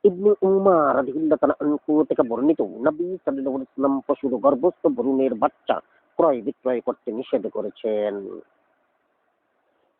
ইবনে উমার রাদিয়াল্লাহু তাআলা আনহু থেকে বর্ণিত, নবী সাল্লাল্লাহু আলাইহি ওয়াসাল্লাম পশুর গর্ভস্থ ভ্রূণের বাচ্চা ক্রয় বিক্রয় করতে নিষেধ করেছেন।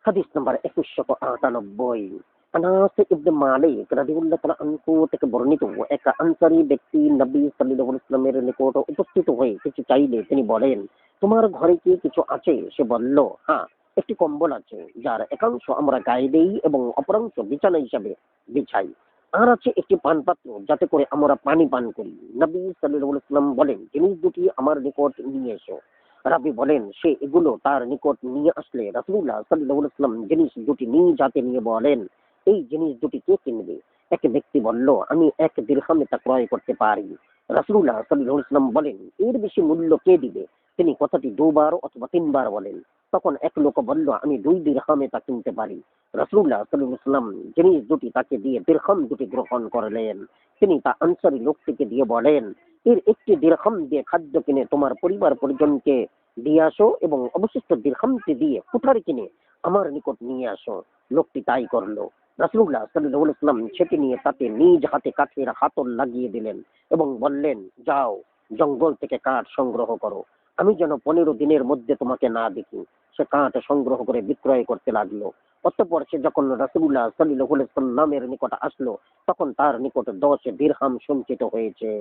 হাদিস নাম্বার 2198। আনাস ইবনে মালিক রাদিয়াল্লাহু তাআলা আনহু থেকে বর্ণিত, এক আনসারী ব্যক্তি নবী সাল্লাল্লাহু আলাইহি ওয়াসাল্লামের নিকট উপস্থিত হয়ে কিছু চাইলে তিনি বলেন, তোমার ঘরে কি কিছু আছে? সে বলল, হ্যাঁ, একটি কম্বল আছে, যার একাংশ আমরা গায়ে দেই এবং অপরাংশ বিছানা হিসাবে বিছাই। আর আছে একটি পানপাত্র, যাতে করে আমরা পানি পান করি। নবী সাল্লাল্লাহু আলাইহি ওয়াসাল্লাম বলেন, জিনিস দুটি আমার নিকট নিয়ে এসো। রাবী বলেন, সে এগুলো তার নিকট নিয়ে আসলে রাসূলুল্লাহ সাল্লাল্লাহু আলাইহি ওয়াসাল্লাম জিনিস দুটি নিজ হাতে নিয়ে বলেন, এই জিনিস দুটি কে কিনবে? এক ব্যক্তি বলল, আমি 1 দিরহামে তা ক্রয় করতে পারি। রাসূলুল্লাহ সাল্লাল্লাহু আলাইহি ওয়াসাল্লাম বলেন, এর বেশি মূল্য কে দিবে? তিনি কথাটি 2 বার অথবা 3 বার বলেন। তখন এক লোক বলল, আমি 2 দিরহামে তা কিনতে পারি। রাসূলুল্লাহ সাল্লাল্লাহু আলাইহি ওয়াসাল্লাম জিনিস দুটি তাকে দিয়ে দিরহাম দুটি গ্রহণ করলেন। তিনি তা আনসারী লোকটিকে দিয়ে বলেন, এর একটি দিরহাম দিয়ে খাদ্য কিনে তোমার পরিবার পরিজনকে দিয়ে আসো এবং অবশিষ্ট দিরহামটি দিয়ে কুঠারি কিনে আমার নিকট নিয়ে আসো। লোকটি তাই করলো। রাসূলুল্লাহ সাল্লাল্লাহু আলাইহি ওয়াসাল্লাম সেটি নিয়ে তাতে নিজ হাতে কাঠের হাতল লাগিয়ে দিলেন এবং বললেন, যাও, জঙ্গল থেকে কাঠ সংগ্রহ করো, আমি যেন 15 দিনের মধ্যে তোমাকে না দেখি। সে কাঠ সংগ্রহ করে বিক্রয় করতে লাগলো। অতঃপর সে যখন রাসূলুল্লাহ সাল্লাল্লাহু আলাইহি ওয়াসাল্লামের নিকট আসলো, তখন তার নিকট 10 দিরহাম সঞ্চিত হয়েছে।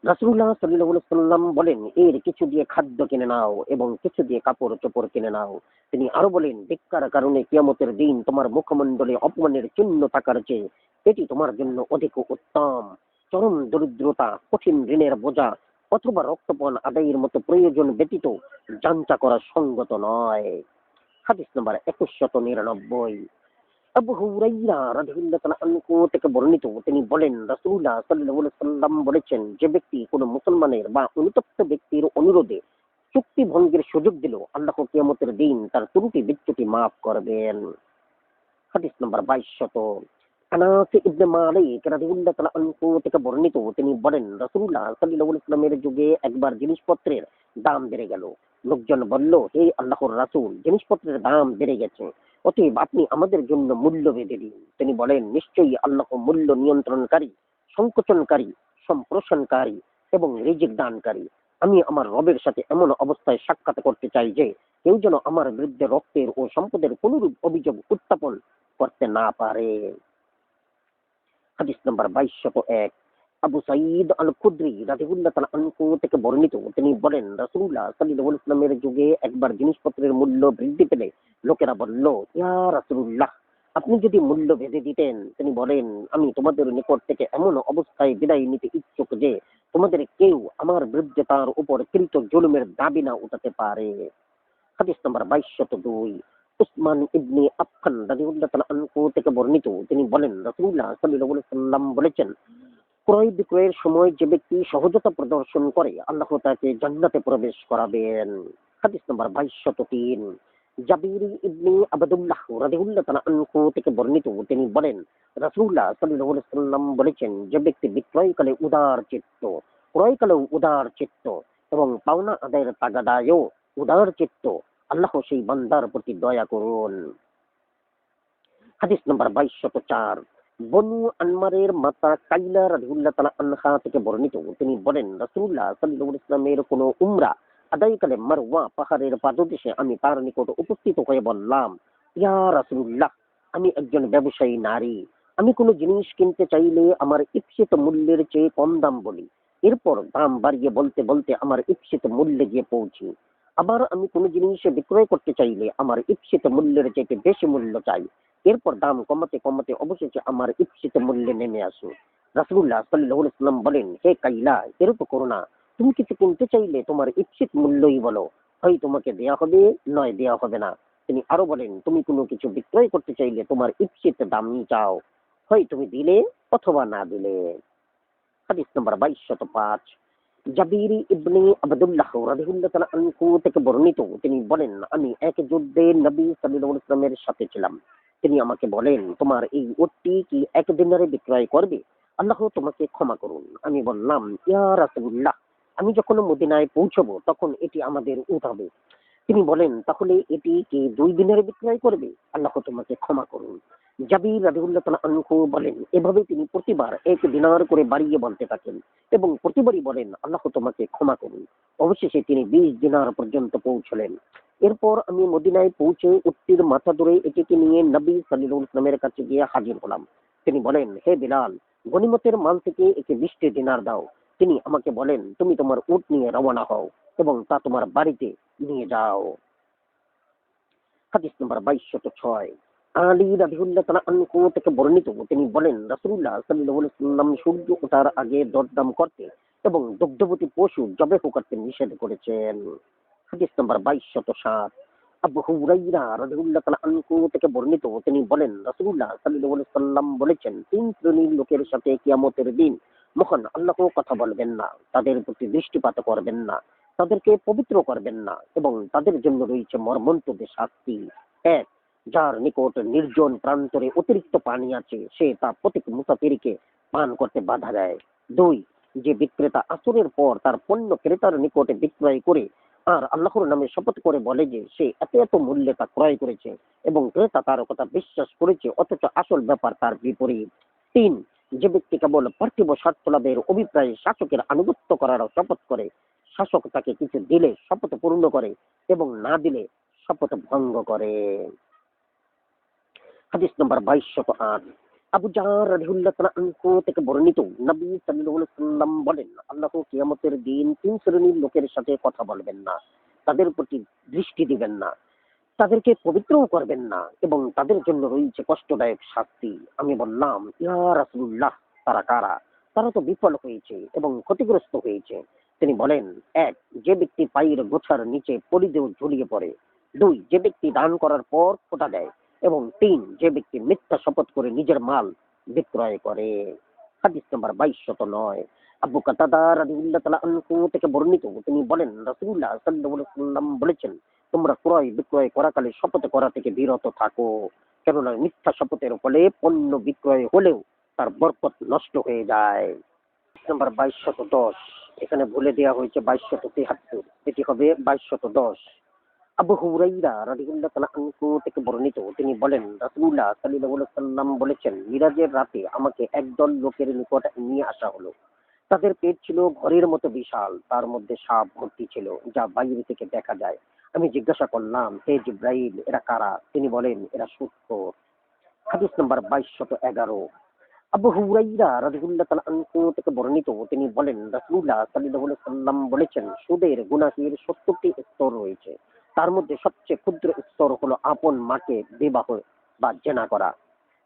রাসূলুল্লাহ সাল্লাল্লাহু আলাইহি ওয়াসাল্লাম বলেন, এর কিছু দিয়ে খাদ্য কিনে নাও এবং কিছু দিয়ে কাপড় চোপড় কিনে নাও। তিনি আরো বলেন, ভিক্ষার কারণে কিয়ামতের দিন তোমার মুখমণ্ডলে অপমানের চিহ্ন থাকার চেয়ে এটি তোমার জন্য অধিক উত্তম। চরম দরিদ্রতা, কঠিন ঋণের বোঝা অথবা রক্তপান আদায়ের মতো প্রয়োজন ব্যতীত যাঞ্চা করা সঙ্গত নয়। হাদিস নাম্বার 2199। আবু হুরাইরা রাদিয়াল্লাহু তাআলা আনহু থেকে বর্ণিত, তিনি বলেন রাসূলুল্লাহ সাল্লাল্লাহু আলাইহি সাল্লাম বলেছেন, যে ব্যক্তি কোনো মুসলমানের বা অনুতপ্ত ব্যক্তির অনুরোধে চুক্তি ভঙ্গের সুযোগ দিল, আল্লাহ কিয়ামতের দিন তার ত্রুটি বিচ্যুতি মাফ করবেন। হাদিস নাম্বার 2200। আনাস ইবনে মালিক রাদিয়াল্লাহু তাআলা আনহু থেকে বর্ণিত, তিনি বলেন রাসূলুল্লাহ সাল্লাল্লাহু আলাইহি ওয়াসাল্লামের যুগে একবার জিনিসপত্রের দাম বেড়ে গেল। লোকজন বলল, হে আল্লাহর রাসূল, জিনিসপত্রের দাম বেড়ে গেছে, অতএব আপনি আমাদের জন্য মূল্য বেঁধে দিন। তিনি বলেন, নিশ্চয়ই আল্লাহ মূল্য নিয়ন্ত্রণকারী, সংকোচনকারী, সম্প্রসারণকারী এবং রিজিক দানকারী। আমি আমার রবের সাথে এমন অবস্থায় সাক্ষাৎ করতে চাই যে কেউ যেন আমার বিরুদ্ধে রক্তের ও সম্পদের কোনরূপ অভিযোগ উত্থাপন করতে না পারে। হাদিস নাম্বার 2201। আবু সাঈদ আল খুদরি রাদিয়াল্লাহু তাআলা আনহু থেকে বর্ণিত, তিনি বলেন রাসূলুল্লাহ সাল্লাল্লাহু আলাইহি ওয়াসাল্লামের যুগে একবার জিনিসপত্রের মূল্য বৃদ্ধি পেলে লোকেরা বলল, ইয়া রাসূলুল্লাহ, আপনি যদি মূল্য বেঁধে দিতেন। তিনি বলেন, আমি তোমাদের নিকট থেকে এমন অবস্থায় বিদায় নিতে ইচ্ছুক যে তোমাদের কেউ আমার বিরুদ্ধে তার উপর কৃত জুলুমের দাবি না উঠাতে পারে। হাদিস নাম্বার 2202। উসমান ইবনে আফফান রাদিয়াল্লাহু তাআলা আনহু থেকে বর্ণিত, তিনি বলেন রাসূলুল্লাহ সাল্লাল্লাহু আলাইহি সাল্লাম বলেছেন, ক্রয় বিক্রয়ের সময় যে ব্যক্তি সহজতা প্রদর্শন করে, আল্লাহ তাকে জান্নাতে প্রবেশ করাবেন। হাদিস নাম্বার 2203। জাবির ইবনে আবদুল্লাহ রাদিয়াল্লাহু তাআলা আনহু থেকে বর্ণিত, তিনি বলেন রাসূলুল্লাহ সাল্লাল্লাহু আলাইহি সাল্লাম বলেছেন, যে ব্যক্তি বিক্রয়কালে উদার চিত্ত, ক্রয়কালেও উদার চিত্ত এবং পাওনা আদায়ের তাগাদায়ও উদার চিত্ত, আল্লাহ সেই বান্দার প্রতি দয়া করুন। হাদিস নাম্বার 2204। বনু আনমারের মাতা কাইলা রাদিয়াল্লাহু তাআলা আনহা থেকে বর্ণিত, তিনি বলেন রাসূলুল্লাহ সাল্লাল্লাহু আলাইহি ওয়াসাল্লামের কোনো উমরা আদায়কালে মারওয়া পাহাড়ের পাদদেশে আমি তার নিকট উপস্থিত হয়ে বললাম, ইয়া রাসূলুল্লাহ, আমি একজন ব্যবসায়ী নারী। আমি কোনো জিনিস কিনতে চাইলে আমার ইচ্ছিত মূল্যের চেয়ে কম দাম বলি। এরপর দাম বাড়িয়ে বলতে বলতে আমার ইচ্ছিত মূল্যে গিয়ে পৌঁছি। আবার আমি কোনো জিনিস বিক্রয় করতে চাইলে আমার ইচ্ছিত মূল্যের চাইতে বেশি মূল্য চাই। এরপর দাম কমাতে কমাতে অবশেষে আমার ইচ্ছিত মূল্যে নেমে আসে। রাসূলুল্লাহ সাল্লাল্লাহু আলাইহি ওয়াসাল্লাম বলেন, হে কাইলা, এরূপ করো না। তুমি কিছু কিনতে চাইলে তোমার ইচ্ছিত মূল্যই বলো, হয় তোমাকে দেয়া হবে, নয় দেয়া হবে না। তিনি আরো বলেন, তুমি কোনো কিছু বিক্রয় করতে চাইলে তোমার ইচ্ছিত দামই চাও, হয় তুমি দিলে অথবা না দিলে। হাদিস নাম্বার 2205। জাবির ইবনে আবদুল্লাহ রাদিয়াল্লাহু তাআলা আনহু থেকে বর্ণিত, তিনি বলেন, আমি এক যুদ্ধে নবী সাল্লাল্লাহু আলাইহি ওয়াসাল্লামের সাথে ছিলাম। তিনি আমাকে বলেন, তোমার এই উটটি কি এক দিনারে বিক্রয় করবে? আল্লাহ তোমাকে ক্ষমা করুন। আমি বললাম, ইয়া রাসূলুল্লাহ, আমি যখন মদিনায় পৌঁছবো তখন এটি আমাদের উট হবে। তিনি বলেন, তাহলে এটি কি 2 দিনারে বিক্রয় করবে? আল্লাহ তোমাকে ক্ষমা করুন। জাবির রাদিয়াল্লাহু তাআলা আনহু বলেন, এভাবে তিনি প্রতিবার 1 দিনার করে বাড়িয়ে বলতে থাকেন এবং প্রতিবারই বলেন, আল্লাহ তোমাকে ক্ষমা করুন। অবশেষে তিনি 20 দিনার পর্যন্ত পৌঁছলেন। এরপর আমি মদিনায় পৌঁছে উটটির মাথা ধরে এটিকে নিয়ে নবী সাল্লাল্লাহু আলাইহি ওয়াসাল্লামের কাছে গিয়ে হাজির হলাম। তিনি বলেন, হে বিলাল, গনিমতের মাল থেকে একে 20টি দিনার দাও। তিনি আমাকে বলেন, তুমি তোমার উট নিয়ে রওনা হও এবং তা তোমার বাড়িতে নিয়ে যাও। হাদিস নাম্বার 2206। আলী রাদিয়াল্লাহু তাআলা আনহু থেকে বর্ণিত, তিনি বলেন রাসূলুল্লাহ সাল্লাল্লাহু আলাইহি ওয়াসাল্লাম সূর্য ওঠার আগে দরদাম করতে এবং দুগ্ধবতী পশু জবেহ করতে নিষেধ করেছেন। হাদিস নাম্বার 2207। আবু হুরাইরা রাদিয়াল্লাহু তাআলা আনহু থেকে বর্ণিত, তিনি বলেন রাসূলুল্লাহ সাল্লাল্লাহু আলাইহি ওয়াসাল্লাম বলেছেন, 3 শ্রেণীর লোকের সাথে কিয়ামতের দিন মহান আল্লাহ কথা বলবেন না, তাদের প্রতি দৃষ্টিপাত করবেন না, তাদেরকে পবিত্র করবেন না এবং তাদের জন্য রয়েছে মর্মন্তুদ শাস্তি। 1, যার নিকট নির্জন প্রান্তরে অতিরিক্ত পানি আছে, সে তা প্রত্যেক মুসাফিরকে পান করতে বাধা দেয়। 2, যে বিক্রেতা আসরের পর তার পণ্য ক্রেতার নিকটে বিক্রয় করে আর আল্লাহর নামে শপথ করে বলে যে সে এত এত মূল্যে তা ক্রয় করেছে এবং ক্রেতা তার কথা বিশ্বাস করেছে, অথচ আসল ব্যাপার তার বিপরীত। 3, যে ব্যক্তি কেবল পার্থিব স্বার্থ লাভের অভিপ্রায়ে শাসকের আনুগত্য করার শপথ করে, শাসক তাকে কিছু দিলে শপথ পূর্ণ করে এবং না দিলে শপথ ভঙ্গ করে। হাদিস নাম্বার 2208। আবু জার রাদিয়াল্লাহু তাআলা আনহু থেকে বর্ণিত, নবী সাল্লাল্লাহু আলাইহি ওয়াসাল্লাম বলেন, আল্লাহ কিয়ামতের দিন 3 শ্রেণীর লোকের সাথে কথা বলবেন না, তাদের প্রতি দৃষ্টি দিবেন না, তাদেরকে পবিত্রও করবেন না এবং তাদের জন্য রয়েছে কষ্টদায়ক শাস্তি। আমি বললাম, ইয়া রাসূলুল্লাহ, তারা কারা? তারা তো বিফল হয়েছে এবং ক্ষতিগ্রস্ত হয়েছে। তিনি বলেন, 1, যে ব্যক্তি পায়ের গোছার নিচে পরিধেয় ঝুলিয়ে পড়ে। 2, যে ব্যক্তি দান করার পর খোঁটা দেয়। এবং ৩ যে ব্যক্তি মিথ্যা শপথ করে নিজের মাল বিক্রয় করে। হাদিস নাম্বার 2209 আবু কাতাদা রাদিয়াল্লাহু তাআলা আনহু থেকে বর্ণিত, তিনি বলেন রাসূলুল্লাহ সাল্লাল্লাহু আলাইহি ওয়াসাল্লাম বলেছেন, তোমরা ক্রয় বিক্রয় করাকালে শপথ করা থেকে বিরত থাকো, কেননা মিথ্যা শপথের ফলে পণ্য বিক্রয় হলেও তার বরকত নষ্ট হয়ে যায়। নাম্বার 2210, এখানে ভুলে দেওয়া হয়েছে 2273, এটি হবে 2210। আবু হুরাইরা রাদিয়াল্লাহু তাআলা আনহু থেকে বর্ণিত, তিনি বলেন রাসূলুল্লাহ সাল্লাল্লাহু আলাইহি ওয়াসাল্লাম বলেছেন, মিরাজের রাতে আমাকে একদল লোকের নিকট নিয়ে আসা হলো। তাদের পেট ছিল ঘরের মতো বিশাল, তার মধ্যে সাপ ভর্তি ছিল, যা বাইরে থেকে দেখা যায়। আমি জিজ্ঞাসা করলাম, হে জিব্রাইল, এরা কারা? তিনি বলেন, এরা সুৎখোর। হাদিস নাম্বার 2211 আবু হুরাইরা রাদিয়াল্লাহু তাআলা আনহু থেকে বর্ণিত, তিনি বলেন রাসূলুল্লাহ সাল্লাল্লাহু আলাইহি ওয়াসাল্লাম বলেছেন, সুদের গুনাহের 70টি স্তর রয়েছে। তার মধ্যে সবচেয়ে ক্ষুদ্র স্তর হলো আপন মাকে বিবাহ বা জেনা করা।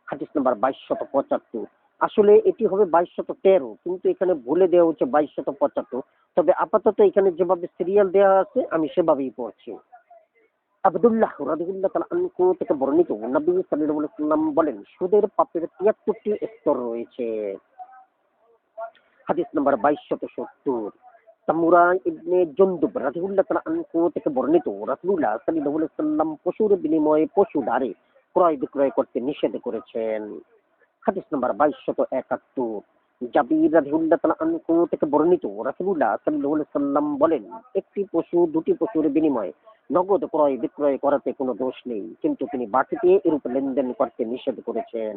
হাদিস নাম্বার 2275, আসলে এটি হবে 2213, কিন্তু এখানে ভুলে দেওয়া হচ্ছে 2275। তবে আপাতত এখানে যেভাবে সিরিয়াল দেওয়া আছে আমি সেভাবেই পড়ছি। আব্দুল্লাহ রাদিয়াল্লাহু তাআলা আনহু থেকে বর্ণিত, নবী সাল্লাল্লাহু আলাইহি ওয়াসাল্লাম বলেন, সুদের পাপের 73টি স্তর রয়েছে। হাদিস নাম্বার 2270 সামুরা ইবনে জুনদুব রাদিয়াল্লাহু তাআলা আনহু থেকে বর্ণিত, রাসূলুল্লাহ সাল্লাল্লাহু আলাইহি ওয়াসাল্লাম পশুর বিনিময়ে পশু ধারে ক্রয় বিক্রয় করতে নিষেধ করেছেন। হাদিস নাম্বার 2271 জাবির রাদিয়াল্লাহু তাআলা আনহু থেকে বর্ণিত, রাসূলুল্লাহ সাল্লাল্লাহু আলাইহি ওয়াসাল্লাম বলেন, একটি পশু দুটি পশুর বিনিময়ে নগদ ক্রয় বিক্রয় করাতে কোনো দোষ নেই, কিন্তু তিনি বাকিতে এরূপ লেনদেন করতে নিষেধ করেছেন।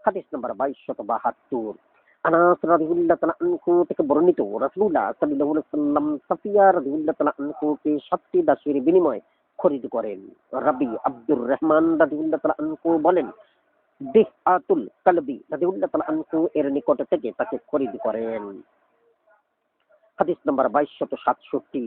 হাদিস নাম্বার 2272 আনাস রাদিয়াল্লাহু তাআলা আনহু থেকে বর্ণিত, রাসূলুল্লাহ সাল্লাল্লাহু আলাইহি ওয়াসাল্লাম সাফিয়া রাদিয়াল্লাহু তাআলা আনহুকে 7টি দাসীর বিনিময়ে খরিদ করেন। রাবি আব্দুর রহমান রাদিয়াল্লাহু তাআলা আনহু বলেন, দিহআতুল কালবি রাদিয়াল্লাহু তাআলা আনহু এর নিকট থেকে তাকে খরিদ করেন। হাদিস নাম্বার 2267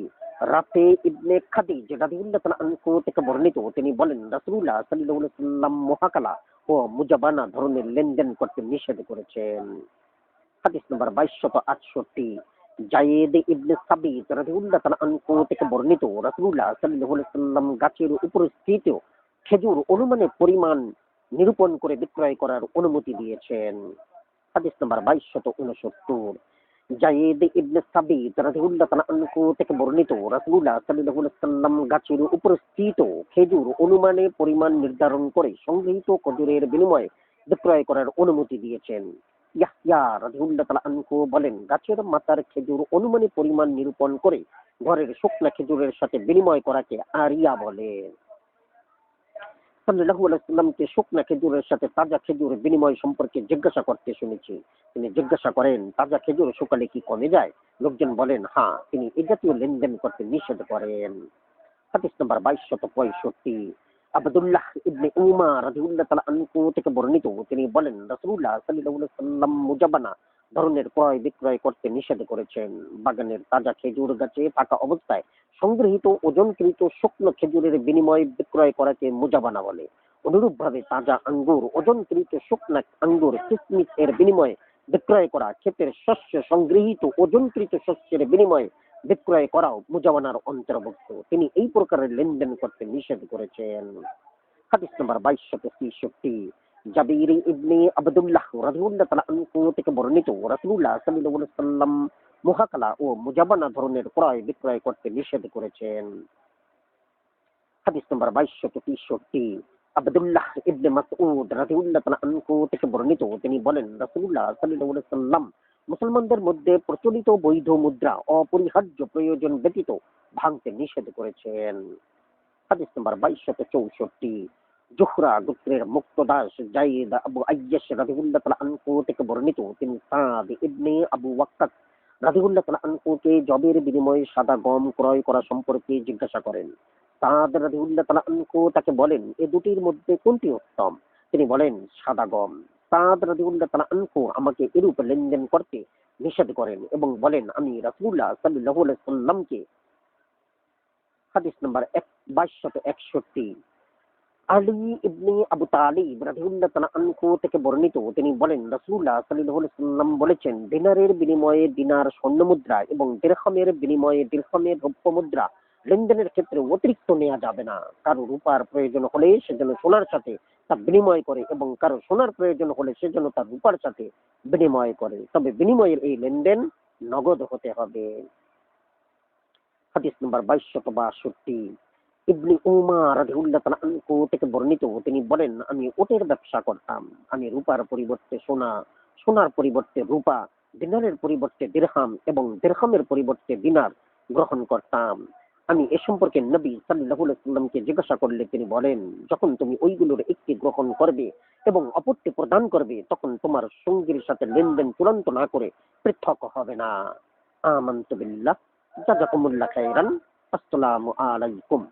রাফে ইবনে খাদিজ রাদিয়াল্লাহু তাআলা আনহু থেকে বর্ণিত, তিনি বলেন রাসূলুল্লাহ সাল্লাল্লাহু আলাইহি ওয়াসাল্লাম মুহাকালা ও মুজাবানা ধরনের লেনদেন করতে নিষেধ করেছেন। হাদিস নাম্বার 2268 জায়েদ ইবনে সাবিত রাদিয়াল্লাহু তাআলা আনহু থেকে বর্ণিত, রাসূলুল্লাহ সাল্লাল্লাহু আলাইহি ওয়াসাল্লাম গাছের উপর স্থিত খেজুর অনুমানে পরিমাণ নিরূপণ করে বিক্রয় করার অনুমতি দিয়েছেন। হাদিস নাম্বার 2269 জায়েদ ইবনে সাবিত রাদিয়াল্লাহু তাআলা আনহু থেকে বর্ণিত, রাসূলুল্লাহ সাল্লাল্লাহু আলাইহি ওয়াসাল্লাম গাছের উপর স্থিত খেজুর অনুমানে পরিমাণ নির্ধারণ করে সংগৃহীত খেজুরের বিনিময়ে বিক্রয় করার অনুমতি দিয়েছেন। ইয়াহইয়া রাদিয়াল্লাহু তাআলা আনহু বলেন, গাছের মাথার খেজুর অনুমানে পরিমাণ নিরূপণ করে ঘরের শুকনা খেজুরের সাথে বিনিময় করাকে আরিয়া বলে। সাল্লাল্লাহু আলাইহি ওয়াসাল্লামকে শুকনা খেজুরের সাথে তাজা খেজুরের বিনিময় সম্পর্কে জিজ্ঞাসা করতে শুনেছি। তিনি জিজ্ঞাসা করেন, তাজা খেজুর শুকালে কি কমে যায়? লোকজন বলেন, হ্যাঁ। তিনি এ জাতীয় লেনদেন করতে নিষেধ করেন। হাদিস নাম্বার 2265 আব্দুল্লাহ ইবনে উমার রাদিয়াল্লাহু তাআলা আনহু থেকে বর্ণিত, তিনি বলেন রাসূলুল্লাহ সাল্লাল্লাহু আলাইহি ওয়াসাল্লাম মুজাবানা ধরনের ক্রয় বিক্রয় করতে নিষেধ করেছেন। বাগানের তাজা খেজুর গাছে থাকা অবস্থায় সংগৃহীত ওজনকৃত শুকনো খেজুরের বিনিময়ে বিক্রয় করাকে মুজাবানা বলে। অনুরূপভাবে তাজা আঙ্গুর ওজনকৃত শুকনা আঙ্গুর কিসমিস এর বিনিময়ে বিক্রয় করা, ক্ষেতের শস্য সংগৃহীত ওজনকৃত শস্যের বিনিময়ে বিক্রয় করাও মুজাওয়ানার অন্তর্ভুক্ত। তিনি এই প্রকারের লেনদেন করতে নিষেধ করেছেন। হাদিস নাম্বার 2263 জাবির ইবনে আব্দুল্লাহ রাদিয়াল্লাহু তাআলা আনহু থেকে বর্ণিত, রাসূলুল্লাহ সাল্লাল্লাহু আলাইহি ওয়াসাল্লাম মুহাকালা ও মুজাবানা ধরনের ক্রয় বিক্রয় করতে নিষেধ করেছেন। হাদিস নাম্বার 2263 আব্দুল্লাহ ইবনে মাসউদ রাদিয়াল্লাহু তাআলা আনহু থেকে বর্ণিত, তিনি বলেন রাসূলুল্লাহ সাল্লাল্লাহু আলাইহি ওয়াসাল্লাম মুসলমানদের মধ্যে প্রচলিত বৈধ মুদ্রা অপরিহার্য প্রয়োজন ব্যতীত ভাঙতে নিষেধ করেছেন। হাদিস নাম্বার 2264 জুহরা গোত্রের মুক্তদাস জায়েদ আবু আইয়াশ রাদিয়াল্লাহু তাআলা আনহু থেকে বর্ণিত, তিনি সাদ ইবনে আবু ওয়াক্কাস রাদিয়াল্লাহু তাআলা আনহুকে জবের বিনিময়ে সাদা গম ক্রয় করা সম্পর্কে জিজ্ঞাসা করেন। সাদ রাদিয়াল্লাহু তাআলা আনহু তাকে বলেন, এ দুটির মধ্যে কোনটি উত্তম? তিনি বলেন, সাদা গম। সাদ রাদিয়াল্লাহু তাআলা আনহু আমাকে এরূপ লেনদেন করতে নিষেধ করেন এবং বলেন, আমি রাসূলুল্লাহ সাল্লাল্লাহু আলাইহি ওয়াসাল্লামকে। হাদিস নাম্বার 2261 আলী ইবনে আবু তালিব রাদিয়াল্লাহু তাআলা আনহু থেকে বর্ণিত, তিনি বলেন রাসূলুল্লাহ সাল্লাল্লাহু আলাইহি ওয়াসাল্লাম বলেছেন, দিনারের বিনিময়ে দিনার স্বর্ণ মুদ্রা এবং দিরহামের বিনিময়ে দিরহামের রৌপ্য মুদ্রা লেনদেনের ক্ষেত্রে অতিরিক্ত নেওয়া যাবে না। কারো রূপার প্রয়োজন হলে সে যেন সোনার সাথে তা বিনিময় করে এবং কারো সোনার প্রয়োজন হলে সে যেন তার রূপার সাথে বিনিময় করে। তবে বিনিময়ের এই লেনদেন নগদ হতে হবে। হাদিস নম্বর 2262। ইবনে উমার রাদিয়াল্লাহু তাআলা আনহু থেকে বর্ণিত, তিনি বলেন, আমি উটের ব্যবসা করতাম। আমি রূপার পরিবর্তে সোনা, সোনার পরিবর্তে রূপা, দিনারের পরিবর্তে দিরহাম এবং দিরহামের পরিবর্তে দিনার গ্রহণ করতাম। আমি এ সম্পর্কে নবী সাল্লাল্লাহু আলাইহি ওয়াসাল্লামকে জিজ্ঞাসা করলে তিনি বলেন, যখন তুমি ওইগুলোর একটি গ্রহণ করবে এবং অপরটি প্রদান করবে, তখন তোমার সঙ্গীর সাথে লেনদেন চূড়ান্ত না করে পৃথক হবে না। আমানতু বিল্লাহ। জাযাকুমুল্লাহ খাইরান। আসসালামু আলাইকুম।